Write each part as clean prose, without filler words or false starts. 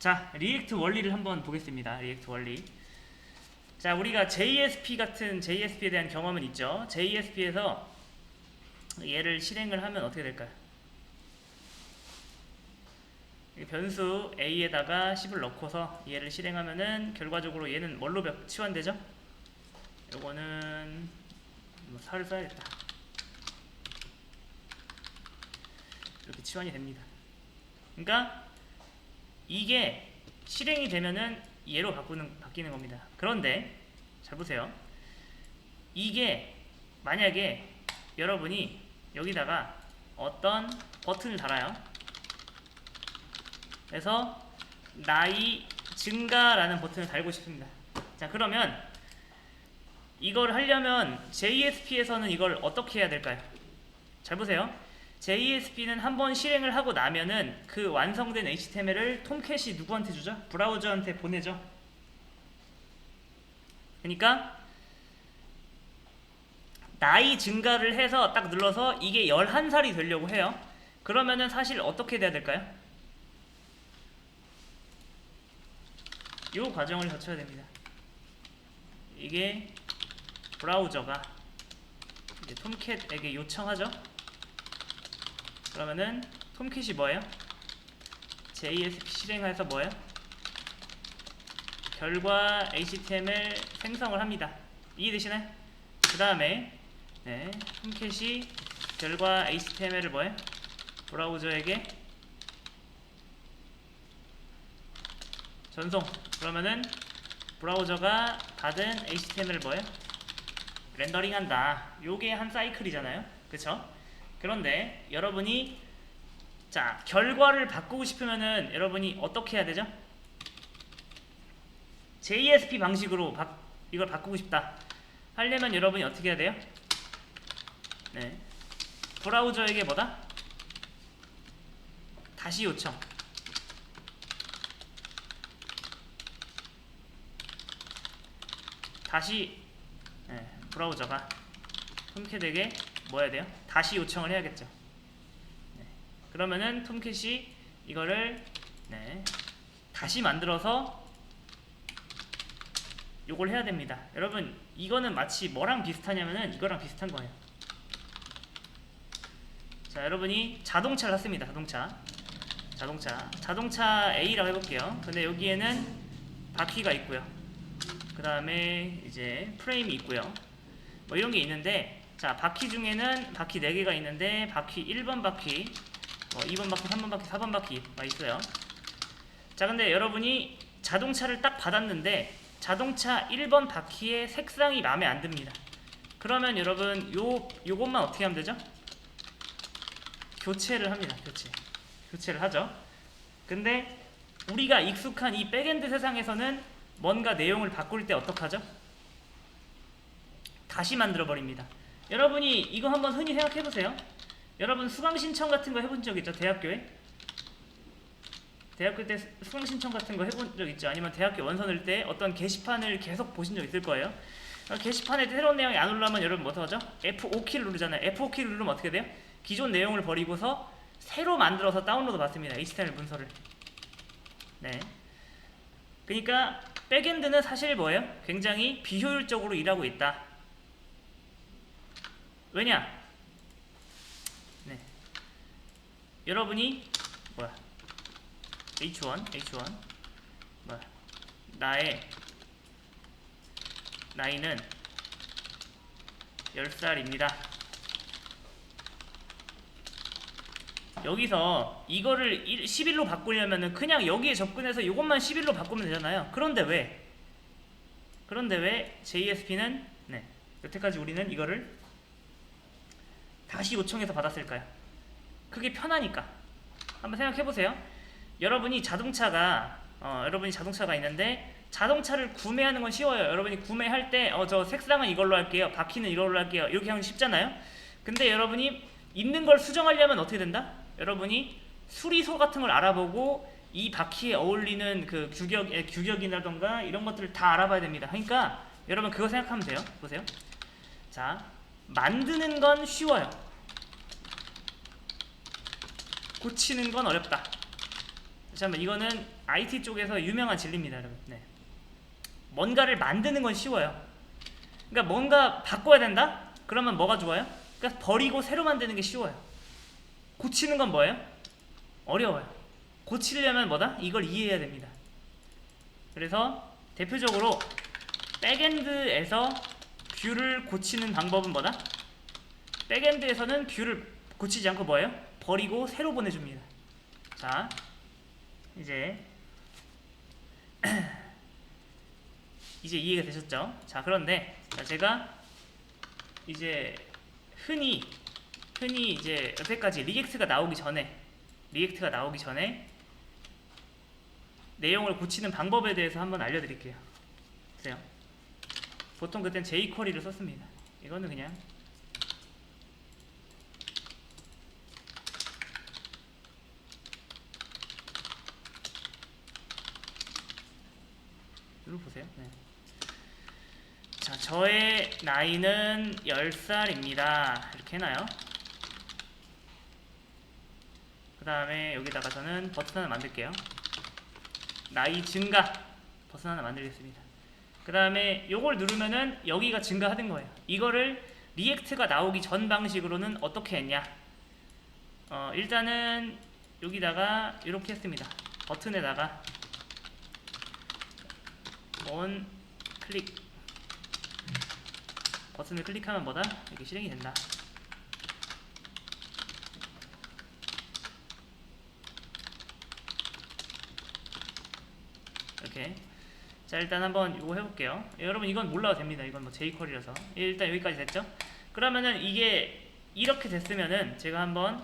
자, 리액트 원리를 한번 보겠습니다. 리액트 원리. 자, 우리가 JSP 같은 JSP에 대한 경험은 있죠. JSP에서 얘를 실행을 하면 어떻게 될까요? 변수 A에다가 10을 넣고서 얘를 실행하면은 결과적으로 얘는 뭘로 치환되죠? 요거는 뭐 4를 써야겠다. 이렇게 치환이 됩니다. 그러니까 이게 실행이 되면은 얘로 바뀌는 겁니다. 그런데 잘 보세요. 이게 만약에 여러분이 여기다가 어떤 버튼을 달아요. 그래서 나이 증가라는 버튼을 달고 싶습니다. 자, 그러면 이걸 하려면 JSP에서는 이걸 어떻게 해야 될까요? 잘 보세요. JSP는 한번 실행을 하고 나면은 그 완성된 HTML을 톰캣이 누구한테 주죠? 브라우저한테 보내죠. 그러니까 나이 증가를 해서 딱 눌러서 이게 11살이 되려고 해요. 그러면은 사실 어떻게 돼야 될까요? 이 과정을 거쳐야 됩니다. 이게 브라우저가 이제 톰캣에게 요청하죠. 그러면은 톰캣이 뭐예요? JSP 실행해서 뭐예요? 결과 HTML 생성을 합니다. 이해되시나요? 그 다음에 톰캣이 결과 HTML을 뭐예요? 브라우저에게 전송. 그러면은 브라우저가 받은 HTML을 뭐예요? 렌더링한다. 요게 한 사이클이잖아요. 그쵸? 그런데 여러분이 자, 결과를 바꾸고 싶으면은 여러분이 어떻게 해야 되죠? JSP 방식으로 이걸 바꾸고 싶다 하려면 여러분이 어떻게 해야 돼요? 브라우저에게 뭐다? 다시 요청. 다시 브라우저가 톰캣에게 뭐 해야 돼요? 다시 요청을 해야겠죠. 그러면은 톰캣이 이거를 다시 만들어서 요걸 해야 됩니다. 여러분, 이거는 마치 뭐랑 비슷하냐면은 이거랑 비슷한 거예요. 자, 여러분이 자동차를 샀습니다. 자동차 A라고 해볼게요. 근데 여기에는 바퀴가 있고요. 그 다음에 이제 프레임이 있고요. 뭐 이런 게 있는데, 자, 바퀴 중에는 바퀴 4개가 있는데 바퀴 1번 바퀴, 2번 바퀴, 3번 바퀴, 4번 바퀴가 있어요. 자, 근데 여러분이 자동차를 딱 받았는데 자동차 1번 바퀴의 색상이 마음에 안 듭니다. 그러면 여러분 요것만 어떻게 하면 되죠? 교체를 합니다. 교체를 하죠. 근데 우리가 익숙한 이 백엔드 세상에서는 뭔가 내용을 바꿀 때 어떡하죠? 다시 만들어 버립니다. 여러분이 이거 한번 흔히 생각해 보세요. 여러분 수강 신청 같은 거 해본 적 있죠? 대학교에? 대학교 때 수강 신청 같은 거 해본 적 있죠? 아니면 대학교 원서 넣을 때 어떤 게시판을 계속 보신 적 있을 거예요. 게시판에 새로운 내용이 안 올라오면 여러분 뭐 하죠? F5키를 누르잖아요. F5키를 누르면 어떻게 돼요? 기존 내용을 버리고서 새로 만들어서 다운로드 받습니다. HTML 문서를. 그러니까 백엔드는 사실 뭐예요? 굉장히 비효율적으로 일하고 있다. 왜냐? 여러분이 H1 나의 나이는 10살입니다. 여기서 이거를 11로 바꾸려면은 그냥 여기에 접근해서 이것만 11로 바꾸면 되잖아요. 그런데 왜 JSP는 여태까지 우리는 이거를 다시 요청해서 받았을까요? 그게 편하니까. 한번 생각해 보세요. 여러분이 자동차가 있는데 자동차를 구매하는 건 쉬워요. 여러분이 구매할 때 저 색상은 이걸로 할게요. 바퀴는 이걸로 할게요. 이렇게 하면 쉽잖아요. 근데 여러분이 있는 걸 수정하려면 어떻게 된다? 여러분이 수리소 같은 걸 알아보고 이 바퀴에 어울리는 그 규격이라던가 이런 것들을 다 알아봐야 됩니다. 그러니까 여러분 그거 생각하면 돼요. 보세요. 자, 만드는 건 쉬워요. 고치는 건 어렵다. 잠깐만, 이거는 IT 쪽에서 유명한 진리입니다, 여러분. 네. 뭔가를 만드는 건 쉬워요. 그러니까 뭔가 바꿔야 된다? 그러면 뭐가 좋아요? 그러니까 버리고 새로 만드는 게 쉬워요. 고치는 건 뭐예요? 어려워요. 고치려면 뭐다? 이걸 이해해야 됩니다. 그래서 대표적으로 백엔드에서 뷰를 고치는 방법은 뭐다? 백엔드에서는 뷰를 고치지 않고 뭐예요? 버리고 새로 보내줍니다. 자, 이제 이제 이해가 되셨죠? 자, 그런데 제가 이제 흔히 이제 여태까지 리액트가 나오기 전에 내용을 고치는 방법에 대해서 한번 알려드릴게요. 보세요. 보통 그땐 jQuery를 썼습니다. 이거는 그냥 이거 보세요. 네. 자, 저의 나이는 10살입니다. 이렇게 해놔요. 그 다음에 여기다가 저는 버튼 하나 만들게요. 나이 증가 버튼 하나 만들겠습니다. 그 다음에 요걸 누르면은 여기가 증가하는 거예요. 이거를 리액트가 나오기 전 방식으로는 어떻게 했냐? 일단은 여기다가 이렇게 했습니다. 버튼에다가 온 클릭, 버튼을 클릭하면 뭐다? 이렇게 실행이 된다. 이렇게. 자, 일단 한번 이거 해볼게요. 여러분 이건 몰라도 됩니다. 이건 뭐 jQuery라서. 일단 여기까지 됐죠? 그러면은 이게 이렇게 됐으면은 제가 한번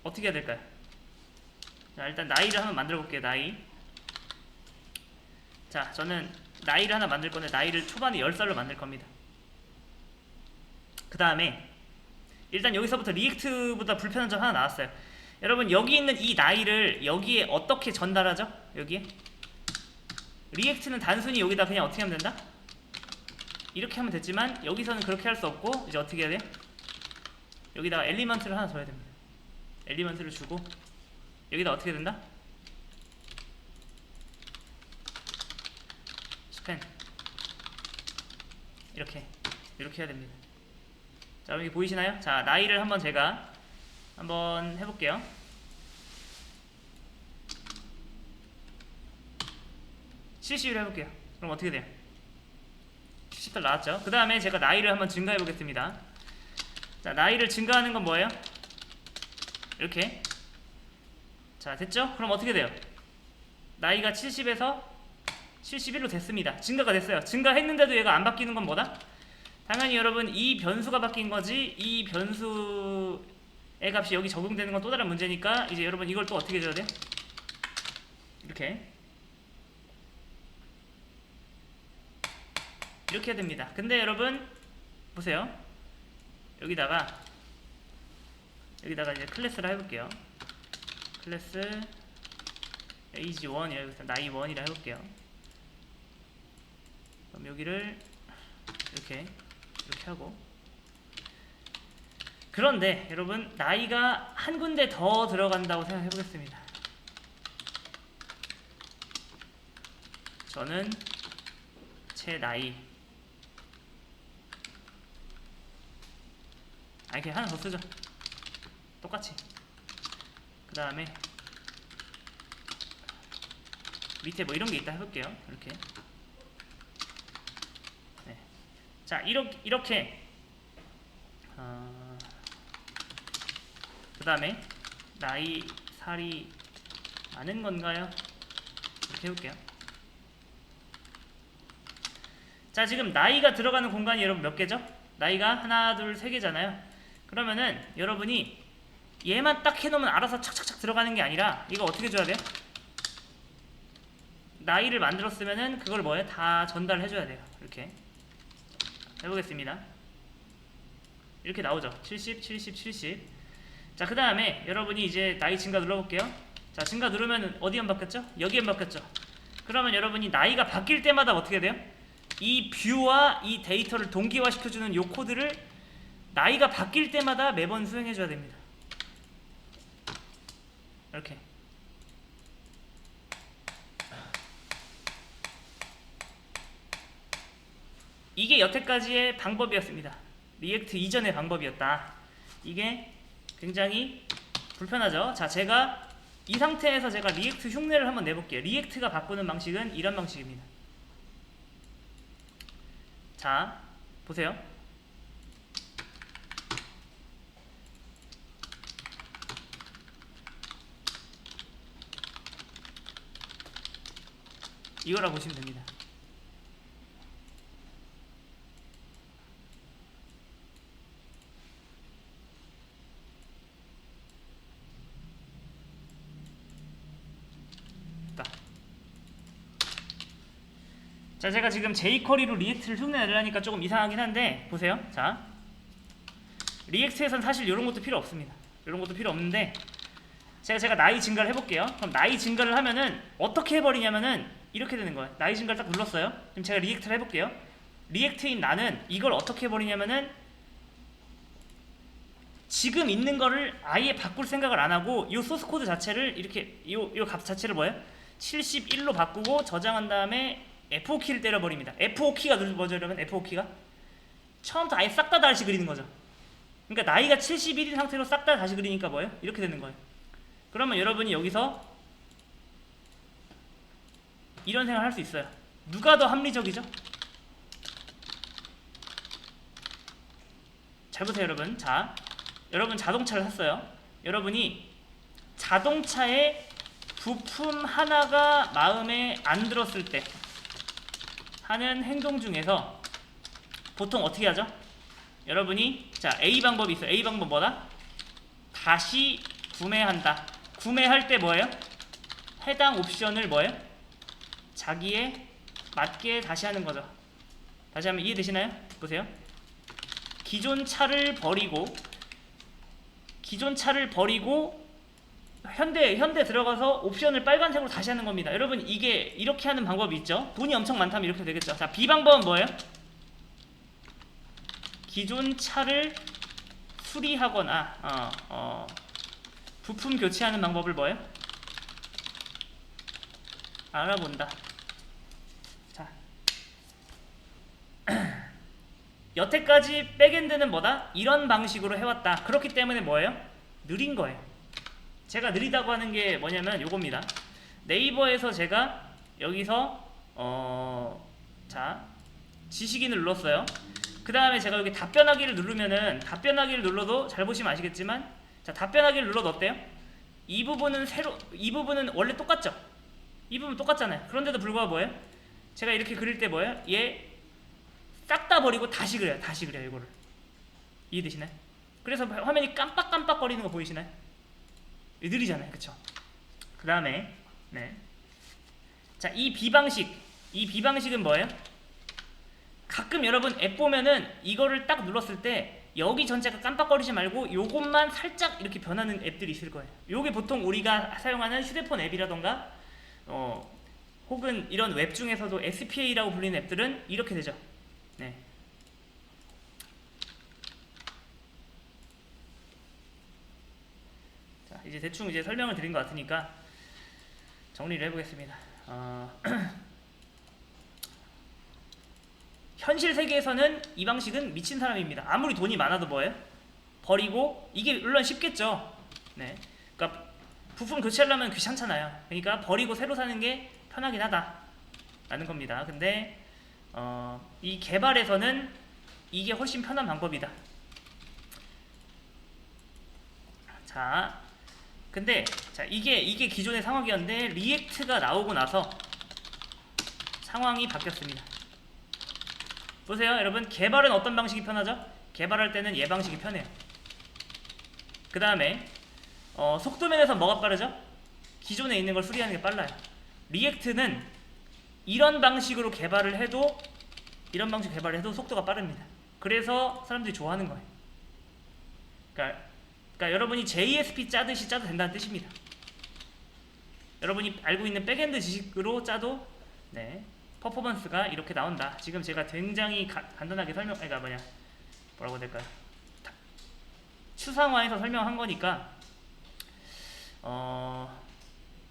어떻게 해야 될까요? 자, 일단 나이를 한번 만들어 볼게요. 나이. 자, 저는 나이를 하나 만들 건데 나이를 초반에 10살로 만들 겁니다. 그 다음에 일단 여기서부터 리액트보다 불편한 점 하나 나왔어요. 여러분 여기 있는 이 나이를 여기에 어떻게 전달하죠? 여기에 리액트는 단순히 여기다 그냥 어떻게 하면 된다? 이렇게 하면 됐지만 여기서는 그렇게 할 수 없고 이제 어떻게 해야 돼? 여기다가 엘리먼트를 하나 줘야 됩니다. 엘리먼트를 주고 여기다 어떻게 된다? 스펜 이렇게 해야 됩니다. 자, 여기 보이시나요? 자, 나이를 한번 제가 한번 해볼게요. CC를 해볼게요. 그럼 어떻게 돼요? 70달 나왔죠? 그 다음에 제가 나이를 한번 증가해 보겠습니다. 자, 나이를 증가하는 건 뭐예요? 이렇게. 자, 됐죠? 그럼 어떻게 돼요? 나이가 70에서 71로 됐습니다. 증가가 됐어요. 증가했는데도 얘가 안 바뀌는 건 뭐다? 당연히 여러분 이 변수가 바뀐 거지, 이 변수의 값이 여기 적용되는 건 또 다른 문제니까 이제 여러분 이걸 또 어떻게 해줘야 돼요? 이렇게 해야 됩니다. 근데 여러분 보세요. 여기다가 이제 클래스를 해볼게요. 클래스 age 1이라 나이 1이라 해볼게요. 그럼 여기를 이렇게 하고, 그런데 여러분 나이가 한 군데 더 들어간다고 생각해 보겠습니다. 저는 제 나이 이렇게 하나 더 쓰죠. 똑같이. 그 다음에 밑에 뭐 이런 게 있다 해볼게요. 이렇게. 네. 자, 이렇게. 그 다음에 나이 살이 많은 건가요? 이렇게 해볼게요. 자, 지금 나이가 들어가는 공간이 여러분 몇 개죠? 나이가 하나, 둘, 세 개잖아요. 그러면은 여러분이 얘만 딱 해놓으면 알아서 착착착 들어가는 게 아니라 이거 어떻게 줘야 돼요? 나이를 만들었으면은 그걸 뭐예요? 다 전달해줘야 돼요. 이렇게 해보겠습니다. 이렇게 나오죠. 70, 70, 70. 자, 그 다음에 여러분이 이제 나이 증가 눌러볼게요. 자, 증가 누르면 어디엔 바뀌었죠? 여기엔 바뀌었죠. 그러면 여러분이 나이가 바뀔 때마다 어떻게 돼요? 이 뷰와 이 데이터를 동기화시켜주는 이 코드를 나이가 바뀔 때마다 매번 수행해줘야 됩니다. 이렇게. 이게 여태까지의 방법이었습니다. 리액트 이전의 방법이었다. 이게 굉장히 불편하죠. 자, 제가 이 상태에서 제가 리액트 흉내를 한번 내볼게요. 리액트가 바꾸는 방식은 이런 방식입니다. 자, 보세요. 이거라 보시면 됩니다. 자, 제가 지금 jQuery로 리액트를 흉내내려니까 조금 이상하긴 한데 보세요. 자, 리액트에선 사실 이런 것도 필요 없습니다. 이런 것도 필요 없는데 제가 나이 증가를 해볼게요. 그럼 나이 증가를 하면은 어떻게 해버리냐면은 이렇게 되는 거예요. 나이 증가를 딱 눌렀어요. 지금 제가 리액트를 해볼게요. 리액트인 나는 이걸 어떻게 해버리냐면은 지금 있는 거를 아예 바꿀 생각을 안 하고 이 소스 코드 자체를 이렇게 이 값 자체를 뭐예요? 71로 바꾸고 저장한 다음에 F5키를 때려버립니다. F5키가 뭐죠, 여러분? F5키가 처음부터 아예 싹 다 다시 그리는 거죠. 그러니까 나이가 71인 상태로 싹 다 다시 그리니까 뭐예요? 이렇게 되는 거예요. 그러면 여러분이 여기서 이런 생각을 할 수 있어요. 누가 더 합리적이죠? 잘 보세요, 여러분. 자, 여러분 자동차를 샀어요. 여러분이 자동차의 부품 하나가 마음에 안 들었을 때 하는 행동 중에서 보통 어떻게 하죠? 여러분이 자, A 방법이 있어요. A 방법 뭐다? 다시 구매한다. 구매할 때 뭐예요? 해당 옵션을 뭐예요? 자기에 맞게 다시 하는 거죠. 다시 하면 이해되시나요? 보세요. 기존 차를 버리고 현대 들어가서 옵션을 빨간색으로 다시 하는 겁니다. 여러분 이게 이렇게 하는 방법이 있죠. 돈이 엄청 많다면 이렇게 되겠죠. 자, B 방법은 뭐예요? 기존 차를 수리하거나 부품 교체하는 방법을 뭐예요? 알아본다. 자, 여태까지 백엔드는 뭐다? 이런 방식으로 해왔다. 그렇기 때문에 뭐예요? 느린 거예요. 제가 느리다고 하는 게 뭐냐면 요겁니다. 네이버에서 제가 여기서 자, 지식인을 눌렀어요. 그 다음에 제가 여기 답변하기를 누르면은 답변하기를 눌러도 잘 보시면 아시겠지만 자, 답변하기를 눌러도 어때요? 이 부분은 원래 똑같죠? 이 부분 똑같잖아요. 그런데도 불구하고 뭐예요? 제가 이렇게 그릴 때 뭐예요? 얘 싹 다 버리고 다시 그려요. 이거를. 이해되시나요? 그래서 화면이 깜빡깜빡거리는 거 보이시나요? 느리잖아요. 그쵸? 그 다음에 네. 자, 이 비방식은 뭐예요? 가끔 여러분 앱 보면은 이거를 딱 눌렀을 때 여기 전체가 깜빡거리지 말고 요것만 살짝 이렇게 변하는 앱들이 있을 거예요. 요게 보통 우리가 사용하는 휴대폰 앱이라던가 혹은 이런 웹 중에서도 SPA라고 불리는 앱들은 이렇게 되죠. 네. 자, 이제 대충 이제 설명을 드린 것 같으니까 정리를 해보겠습니다. 현실 세계에서는 이 방식은 미친 사람입니다. 아무리 돈이 많아도 뭐예요? 버리고 이게 물론 쉽겠죠. 네. 그러니까 부품 교체하려면 귀찮잖아요. 그러니까 버리고 새로 사는 게 편하긴 하다 라는 겁니다. 근데 이 개발에서는 이게 훨씬 편한 방법이다. 자, 근데 자, 이게 기존의 상황이었는데 리액트가 나오고 나서 상황이 바뀌었습니다. 보세요, 여러분. 개발은 어떤 방식이 편하죠? 개발할 때는 얘 방식이 편해요. 그 다음에 속도면에서 뭐가 빠르죠? 기존에 있는 걸 수리하는 게 빨라요. 리액트는 이런 방식으로 개발을 해도 속도가 빠릅니다. 그래서 사람들이 좋아하는 거예요. 그러니까 여러분이 JSP 짜듯이 짜도 된다는 뜻입니다. 여러분이 알고 있는 백엔드 지식으로 짜도 네, 퍼포먼스가 이렇게 나온다. 지금 제가 굉장히 간단하게 뭐라고 해야 될까요? 추상화해서 설명한 거니까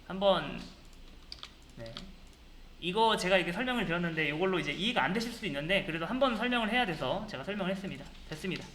한번 네. 이거 제가 이렇게 설명을 드렸는데 이걸로 이제 이해가 안 되실 수도 있는데 그래도 한번 설명을 해야 돼서 제가 설명을 했습니다. 됐습니다.